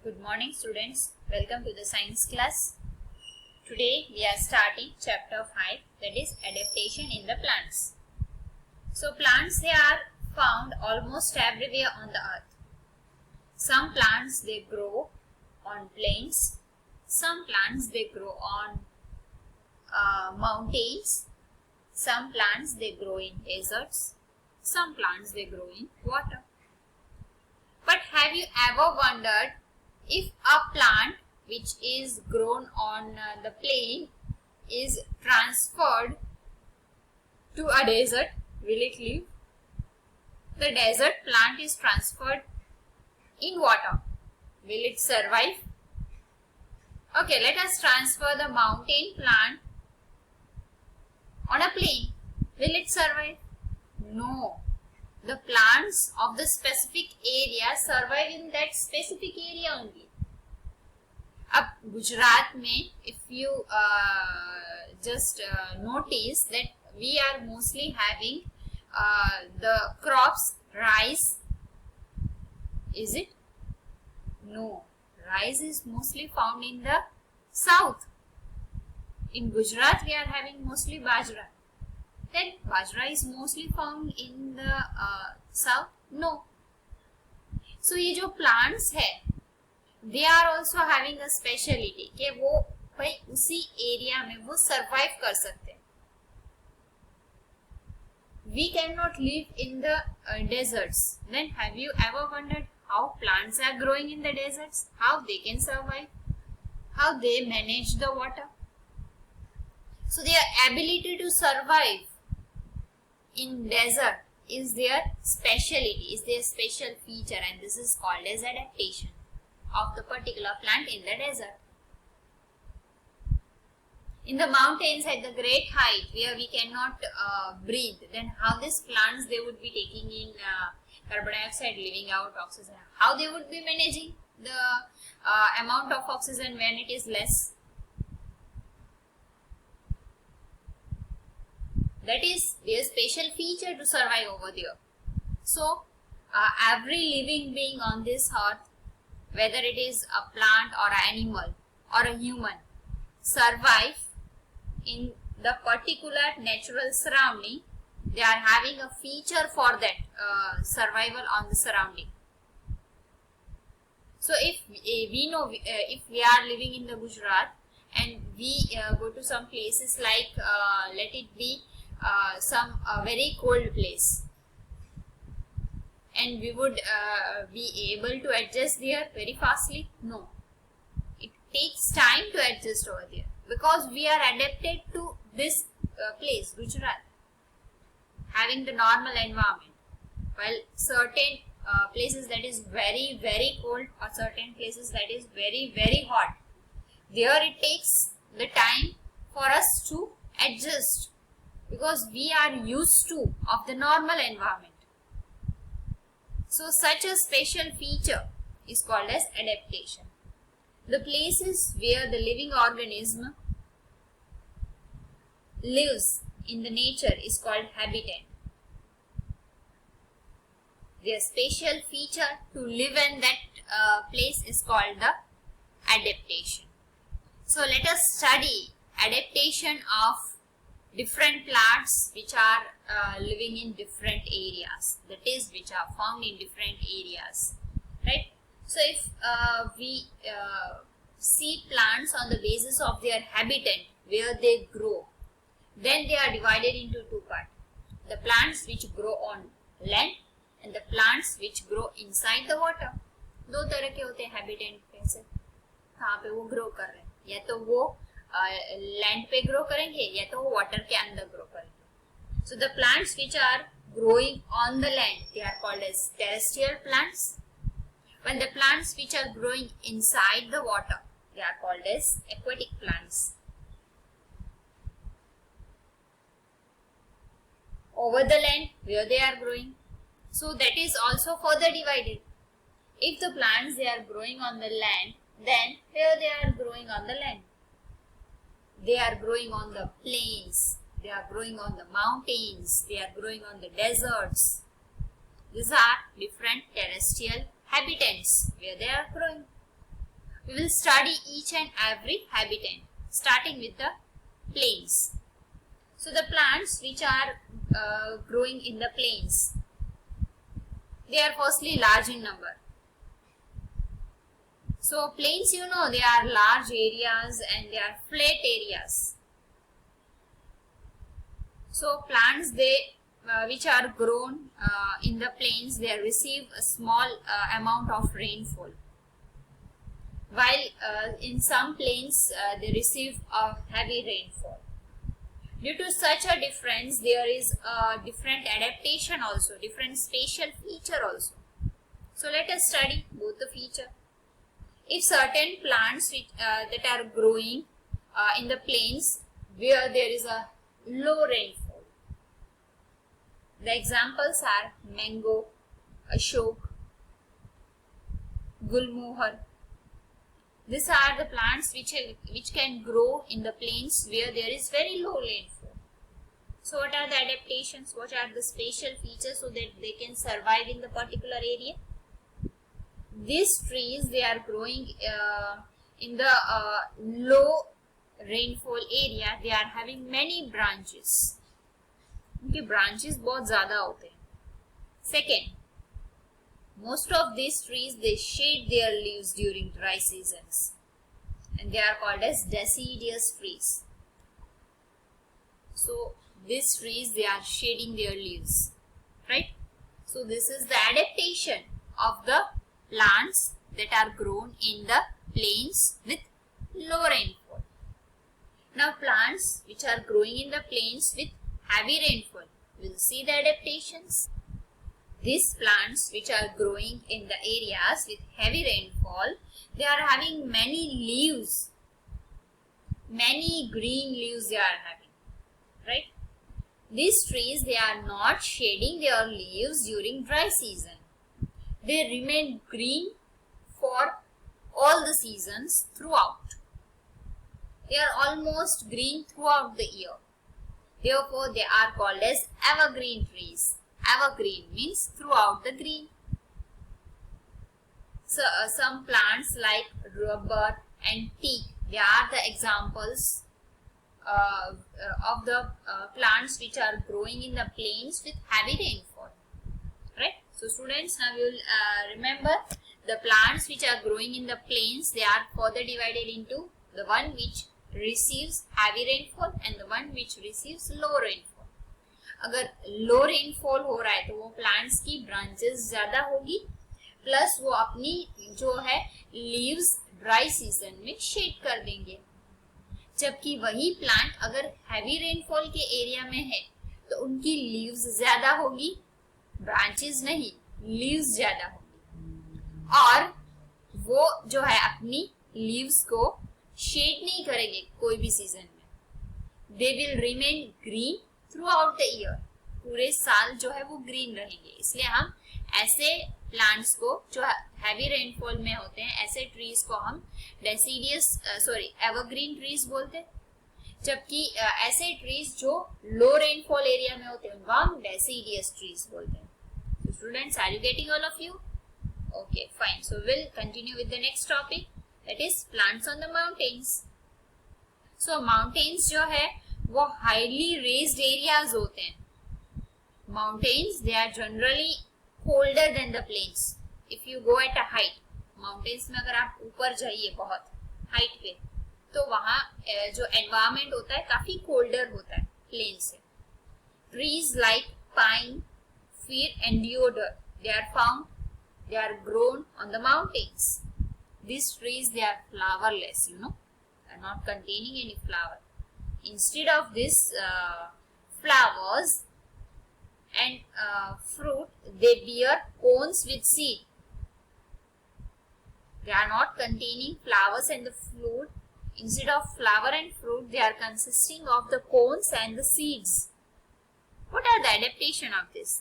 Good morning students, welcome to the science class. Today we are starting chapter 5, that is adaptation in the plants. So plants, they are found almost everywhere on the earth. Some plants they grow on plains, some plants they grow on mountains, some plants they grow in deserts, some plants they grow in water. But have you ever wondered if a plant which is grown on the plain is transferred to a desert, will it live? The desert plant is transferred in water. Will it survive? Okay, let us transfer the mountain plant on a plain. Will it survive? No. The plants of the specific area survive in that specific area only. अब गुजरात में if you just notice that we are mostly having the crops rice. Is it? No. Rice is mostly found in the south. In Gujarat we are having mostly bajra. Then bajra is mostly found in the south? No. So ये जो plants है, they are also having a speciality कि वो भाई उसी area में वो survive कर सकते हैं. We cannot live in the deserts. Then have you ever wondered how plants are growing in the deserts? How they can survive? How they manage the water? So their ability to survive in desert is their speciality, is their special feature, and this is called as adaptation of the particular plant in the desert. In the mountains at the great height where we cannot breathe, then how these plants they would be taking in carbon dioxide, leaving out oxygen? How they would be managing the amount of oxygen when it is less? That is their special feature to survive over there. So, every living being on this earth, whether it is a plant or an animal or a human, survive in the particular natural surrounding. They are having a feature for that survival on the surrounding. So, if we know, if we are living in the Gujarat and we go to some places like, let it be some very cold place, and we would be able to adjust there very fastly? No. It takes time to adjust over there because we are adapted to this place, Gujarat, having the normal environment. While certain places that is very, very cold or certain places that is very, very hot, there it takes the time for us to adjust because we are used to of the normal environment. So such a special feature is called as adaptation. The places where the living organism lives in the nature is called habitat. Their special feature to live in that place is called the adaptation. So let us study adaptation of different plants which are living in different areas, that is which are found in different areas, right? So if we see plants on the basis of their habitat where they grow, then they are divided into two parts: the plants which grow on land and the plants which grow inside the water. दो तरह के होते हैं habitat कैसे, कहाँ पे वो grow कर रहे हैं, या तो वो लैंड पे ग्रो करेंगे या तो वाटर के अंदर ग्रो करेंगे. So the plants which are growing on the land, they are called as terrestrial plants, while the plants which are growing inside the water, they are called as aquatic plants. Over the land where they are growing, so that is also further divided. If the plants they are growing on the land, then where they are growing on the land? They are growing on the plains, they are growing on the mountains, they are growing on the deserts. These are different terrestrial habitats where they are growing. we will study each and every habitat, starting with the plains. So the plants which are growing in the plains, they are firstly large in number. So plains, you know, they are large areas and they are flat areas. So plants which are grown in the plains, they receive a small amount of rainfall, while in some plains they receive a heavy rainfall. Due to such a difference, there is a different adaptation also, different spatial feature also. So let us study both the feature. If certain plants that are growing in the plains where there is a low rainfall, the examples are mango, ashok, gulmohar. These are the plants which can grow in the plains where there is very low rainfall. So what are the adaptations? What are the spatial features so that they can survive in the particular area? These trees, they are growing in the low rainfall area. They are having many branches. उनके branches बहुत ज़्यादा होते हैं. Second, most of these trees, they shade their leaves during dry seasons, and they are called as deciduous trees. So these trees, they are shading their leaves, right? So this is the adaptation of the plants that are grown in the plains with low rainfall. Now plants which are growing in the plains with heavy rainfall, we'll see the adaptations. These plants which are growing in the areas with heavy rainfall, they are having many leaves, many green leaves they are having, right? These trees, they are not shading their leaves during dry season. They remain green for all the seasons throughout. They are almost green throughout the year. Therefore, they are called as evergreen trees. Evergreen means throughout the green. So, some plants like rubber and teak, they are the examples of the plants which are growing in the plains with heavy rainfall. Right? So, students, now you will remember the plants which are growing in the plains, they are further divided into the one which receives heavy rainfall and the one which receives low rainfall. अगर लो rainfall हो रहा है तो वो plants की branches ज्यादा होगी, plus वो अपनी जो है लीव्स ड्राई सीजन में शेड कर देंगे. जबकि वही प्लांट अगर हैवी रेनफॉल के एरिया में है तो उनकी लीव्स ज्यादा होगी, ब्रांचेस नहीं, लीव्स ज्यादा होगी, और वो जो है अपनी लीव्स को शेड नहीं करेंगे कोई भी सीजन में. They will remain green through out the year. पूरे साल जो है वो ग्रीन रहेंगे. इसलिए हम ऐसे प्लांट्स को जो हैवी रेनफॉल में होते हैं, ऐसे ट्रीज को हम एवरग्रीन ट्रीज बोलते हैं. जबकि ऐसे ट्रीज जो लो रेनफॉल एरिया में होते हैं उनको हम डेसिडियस ट्रीज बोलते हैं. So students, are you getting all of you? Okay, fine. So we'll continue with the next topic, that is plants on the mountains. So mountains जो है वो हाईली रेज्ड एरियाज होते हैं. Mountains, they are generally colder than the plains. If you go at a height, mountains में अगर आप ऊपर जाइए बहुत हाइट पे, तो वहाँ जो एनवायरमेंट होता है काफी कोल्डर होता है प्लेन से. Trees like pine, fir and deodar, they are found, they are grown on the mountains. These trees, they are flowerless, you know, they are not containing any flower. Instead of this flowers and fruit, they bear cones with seed. They are not containing flowers and the fruit. Instead of flower and fruit, they are consisting of the cones and the seeds. What are the adaptation of this?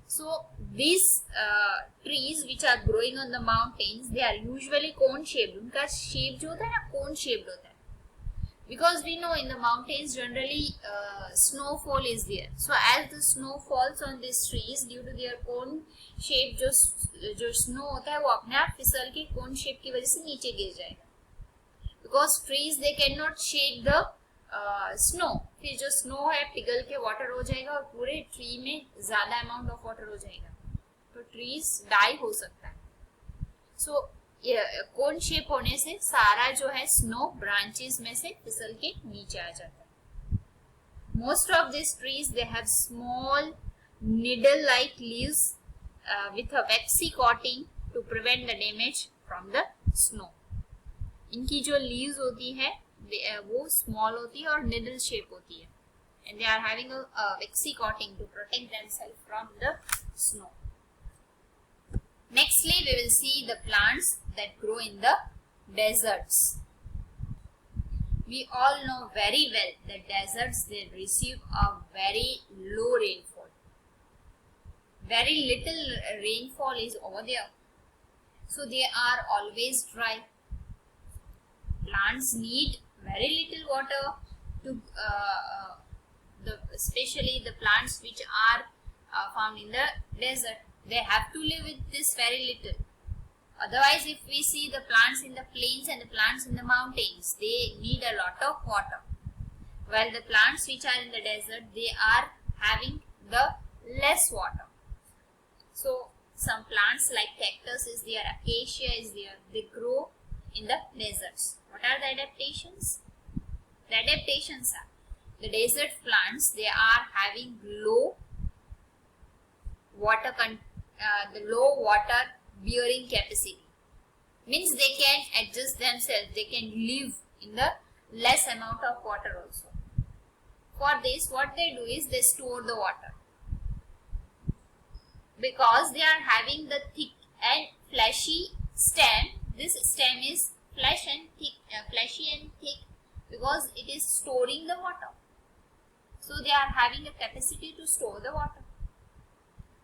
So these trees which are growing on the mountains, they are usually cone shaped. उनका shape जो होता है ना cone shaped होता है. because we know in the mountains generally snowfall is there. So as the snow falls on these trees, due to their cone shape, जो snow होता है वो अपने आप फिसल के cone shape की वजह से नीचे गिर जाएगा. Because trees they cannot shade the snow. फिर जो snow है पिघल के water हो जाएगा और पूरे tree में ज़्यादा amount of water हो जाएगा, तो trees die हो सकता है. So कोन शेप होने से सारा जो है स्नो ब्रांचेस में से फिसल के नीचे आ जाता है. Most of this trees they have small needle like leaves with a waxy coating to prevent the damage from the snow. इनकी जो leaves होती है वो small होती है और needle shape होती है, and they are having a waxy coating to protect themselves from the snow. Nextly, we will see the plants that grow in the deserts. We all know very well that deserts they receive a very low rainfall. Very little rainfall is over there, so they are always dry. Plants need very little water to, especially the plants which are found in the desert. They have to live with this very little. Otherwise, if we see the plants in the plains and the plants in the mountains, they need a lot of water. While the plants which are in the desert, they are having the less water. So, some plants like cactus is there, acacia is there, they grow in the deserts. What are the adaptations? The adaptations are, the desert plants, they are having low water the low water bearing capacity, means they can adjust themselves, they can live in the less amount of water also. For this, what they do is they store the water, because they are having the thick and fleshy stem. This stem is fleshy and thick because it is storing the water, so they are having a capacity to store the water.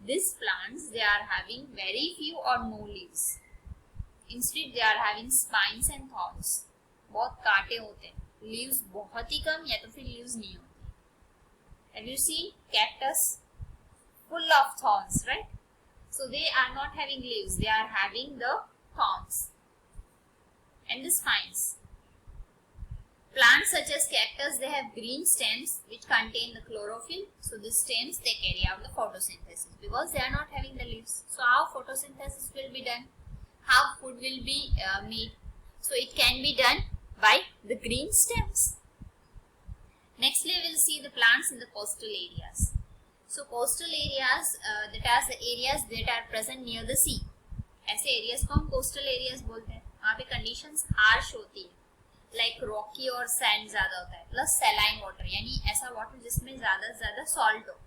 These plants, they are having very few or no leaves. Instead, they are having spines and thorns. बहुत कांटे होते हैं. Leaves बहुत ही कम या तो फिर leaves नहीं होती. Have you seen cactus? Full of thorns, right? So they are not having leaves. They are having the thorns and the spines. Plants such as cactus, they have green stems which contain the chlorophyll. So the stems, they carry out the photosynthesis because they are not having the leaves. So how photosynthesis will be done? How food will be made? So it can be done by the green stems. Nextly, we will see the plants in the coastal areas. So coastal areas, that are the areas that are present near the sea. ऐसे areas को हम coastal areas बोलते हैं. वहाँ पे conditions harsh होती है. Like rocky और sand ज़्यादा होता है, plus saline water, यानी ऐसा water जिसमें ज़्यादा से ज़्यादा salt हो.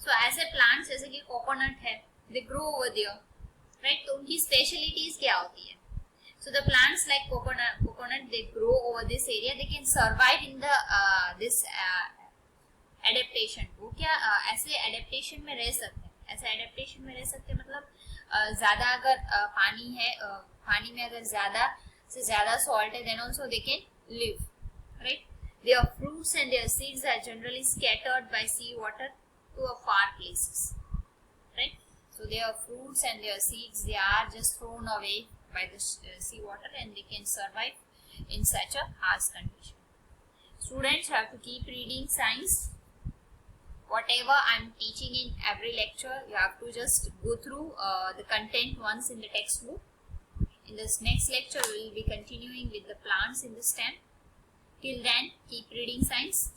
So ऐसे plants जैसे कि coconut है, they grow over there, right? तो उनकी specialities क्या होती है? So the plants like coconut, they grow over this area. They can survive in the this adaptation. वो क्या ऐसे adaptation में रह सकते हैं? ऐसे adaptation में रह सकते हैं मतलब ज़्यादा अगर पानी है, पानी में अगर ज़्यादा salt है, then also they can live, right? Their fruits and their seeds are generally scattered by sea water to a far places, right? So their fruits and their seeds, they are just thrown away by the sea water and they can survive in such a harsh condition. Students have to keep reading science. Whatever I am teaching in every lecture, you have to just go through the content once in the textbook. In this next lecture, we will be continuing with the plants in the stem. Till then, keep reading science.